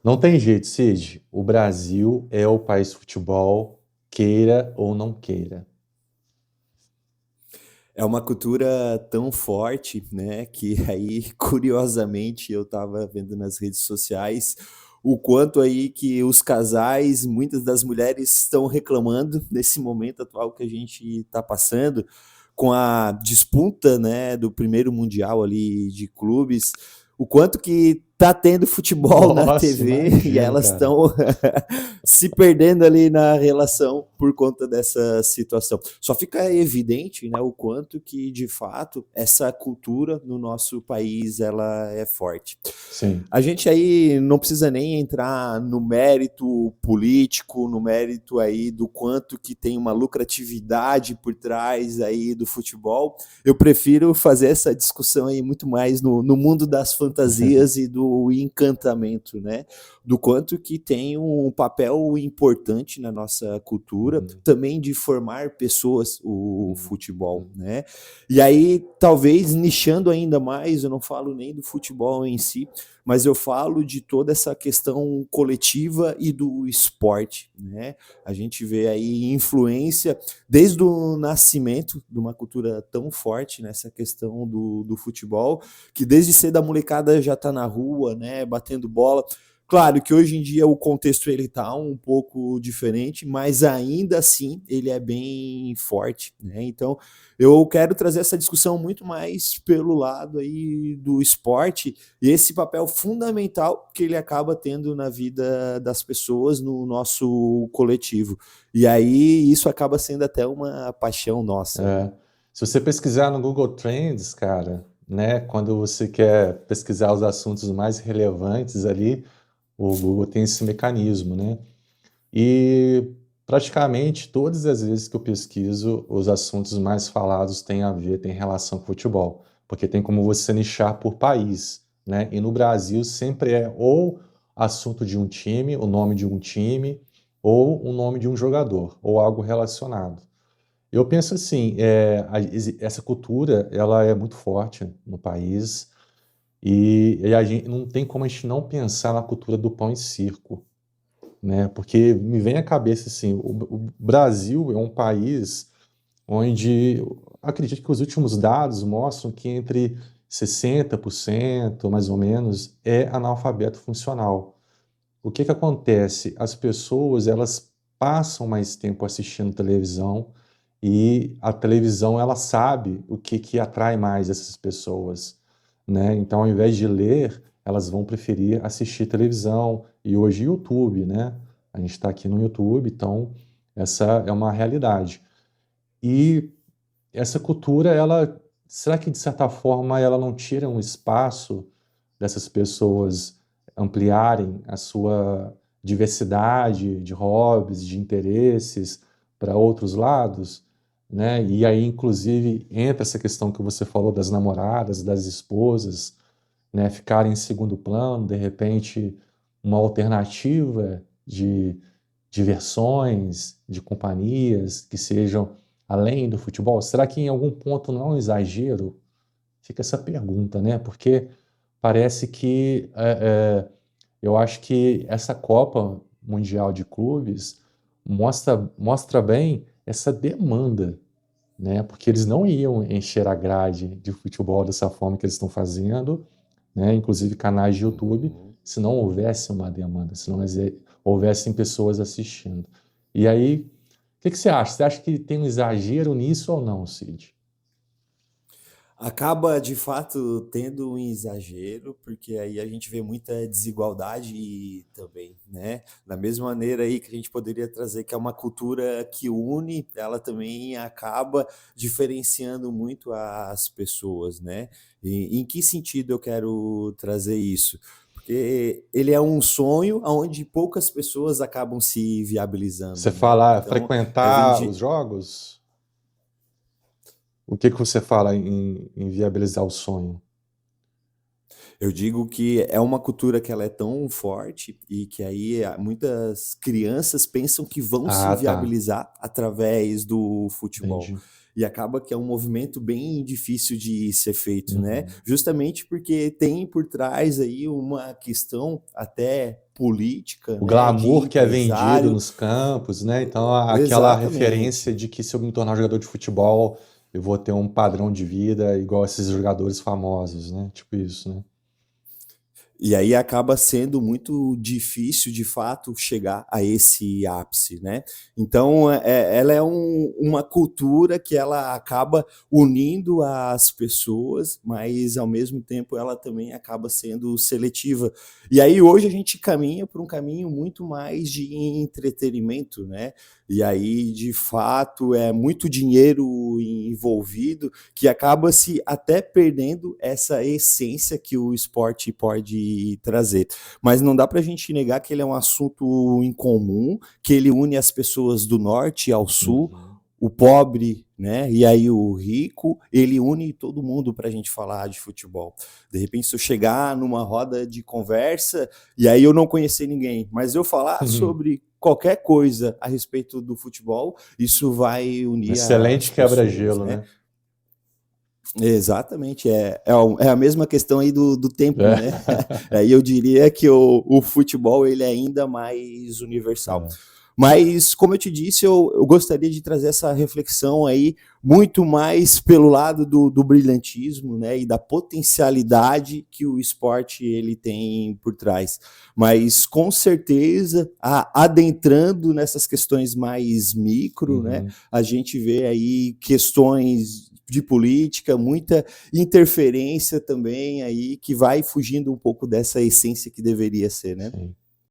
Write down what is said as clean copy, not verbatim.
Não tem jeito, Cid. O Brasil é o país de futebol, queira ou não queira. É uma cultura tão forte, né, que aí, curiosamente, eu estava vendo nas redes sociais o quanto aí que os casais, muitas das mulheres estão reclamando nesse momento atual que a gente está passando, com a disputa, né, do primeiro mundial ali de clubes, o quanto que tá tendo futebol na Nossa, TV e imagino, elas cara. estão se perdendo ali na relação por conta dessa situação. Só fica evidente, né, o quanto que de fato essa cultura no nosso país ela é forte. Sim. A gente aí não precisa nem entrar no mérito político, no mérito aí do quanto que tem uma lucratividade por trás aí do futebol. Eu prefiro fazer essa discussão aí muito mais no mundo das fantasias e do encantamento, né? Do quanto que tem um papel importante na nossa cultura, Uhum, também de formar pessoas o uhum, futebol, uhum, né? E aí, talvez nichando ainda mais, eu não falo nem do futebol em si, mas eu falo de toda essa questão coletiva e do esporte, né? A gente vê aí influência desde o nascimento de uma cultura tão forte nessa questão do futebol, que desde cedo a molecada já está na rua, né, batendo bola. Claro que hoje em dia o contexto ele tá um pouco diferente, mas ainda assim ele é bem forte, né? Então eu quero trazer essa discussão muito mais pelo lado aí do esporte e esse papel fundamental que ele acaba tendo na vida das pessoas, no nosso coletivo. E aí isso acaba sendo até uma paixão nossa, né? é. Se você pesquisar no Google Trends, cara, né, quando você quer pesquisar os assuntos mais relevantes ali, o Google tem esse mecanismo, né? E praticamente todas as vezes que eu pesquiso, os assuntos mais falados têm a ver, têm relação com futebol, porque tem como você nichar por país, né? E no Brasil sempre é ou assunto de um time, o nome de um time, ou o nome de um jogador, ou algo relacionado. Eu penso assim, essa cultura, ela é muito forte no país e a gente não tem como a gente não pensar na cultura do pão e circo, né? Porque me vem à cabeça assim, o Brasil é um país onde acredito que os últimos dados mostram que entre 60%, mais ou menos, é analfabeto funcional. O que que acontece? As pessoas, elas passam mais tempo assistindo televisão e a televisão, ela sabe o que que atrai mais essas pessoas, né? Então, ao invés de ler, elas vão preferir assistir televisão e hoje YouTube, né? A gente está aqui no YouTube, então essa é uma realidade. E essa cultura, ela, será que de certa forma ela não tira um espaço dessas pessoas ampliarem a sua diversidade de hobbies, de interesses para outros lados, né? E aí, inclusive, entra essa questão que você falou das namoradas, das esposas, né? Ficarem em segundo plano, de repente, uma alternativa de diversões, de companhias que sejam além do futebol? Será que em algum ponto não é um exagero? Fica essa pergunta, né? Porque parece que eu acho que essa Copa Mundial de Clubes mostra bem essa demanda, né? Porque eles não iam encher a grade de futebol dessa forma que eles estão fazendo, né? Inclusive canais de YouTube, Uhum. se não houvesse uma demanda, se não houvessem pessoas assistindo. E aí, o que que você acha? Você acha que tem um exagero nisso ou não, Cid? Acaba de fato tendo um exagero, porque aí a gente vê muita desigualdade também, né? Da mesma maneira aí que a gente poderia trazer que é uma cultura que une, ela também acaba diferenciando muito as pessoas, né? E em que sentido eu quero trazer isso? Porque ele é um sonho onde poucas pessoas acabam se viabilizando, Você né? fala Então, é frequentar os vindi... jogos? O que que você fala em viabilizar o sonho? Eu digo que é uma cultura que ela é tão forte e que aí muitas crianças pensam que vão se Ah, tá. viabilizar através do futebol. Entendi. E acaba que é um movimento bem difícil de ser feito, né? Uhum. Justamente porque tem por trás aí uma questão até política, O né? De glamour que é vendido empresário. nos campos, né? Então, aquela referência Exatamente. de que se eu me tornar um jogador de futebol, eu vou ter um padrão de vida igual esses jogadores famosos, né? Tipo isso, né? E aí acaba sendo muito difícil, de fato, chegar a esse ápice, né? Então, ela é uma cultura que ela acaba unindo as pessoas, mas ao mesmo tempo ela também acaba sendo seletiva. E aí hoje a gente caminha por um caminho muito mais de entretenimento, né? E aí, de fato, é muito dinheiro envolvido que acaba se até perdendo essa essência que o esporte pode trazer. Mas não dá para a gente negar que ele é um assunto em comum, que ele une as pessoas do norte ao sul, Uhum. o pobre, né? E aí o rico, ele une todo mundo para a gente falar de futebol. De repente, se eu chegar numa roda de conversa e aí eu não conhecer ninguém, mas eu falar sobre qualquer coisa a respeito do futebol, isso vai Um unir excelente as pessoas, quebra-gelo, né? né? Exatamente, é a mesma questão aí do tempo, É. né? Aí eu diria que o futebol ele é ainda mais universal. É. Mas, como eu te disse, eu gostaria de trazer essa reflexão aí muito mais pelo lado do brilhantismo, né, e da potencialidade que o esporte ele tem por trás. Mas, com certeza, adentrando nessas questões mais micro, né, Uhum. a gente vê aí questões de política, muita interferência também aí que vai fugindo um pouco dessa essência que deveria ser, né? Sim.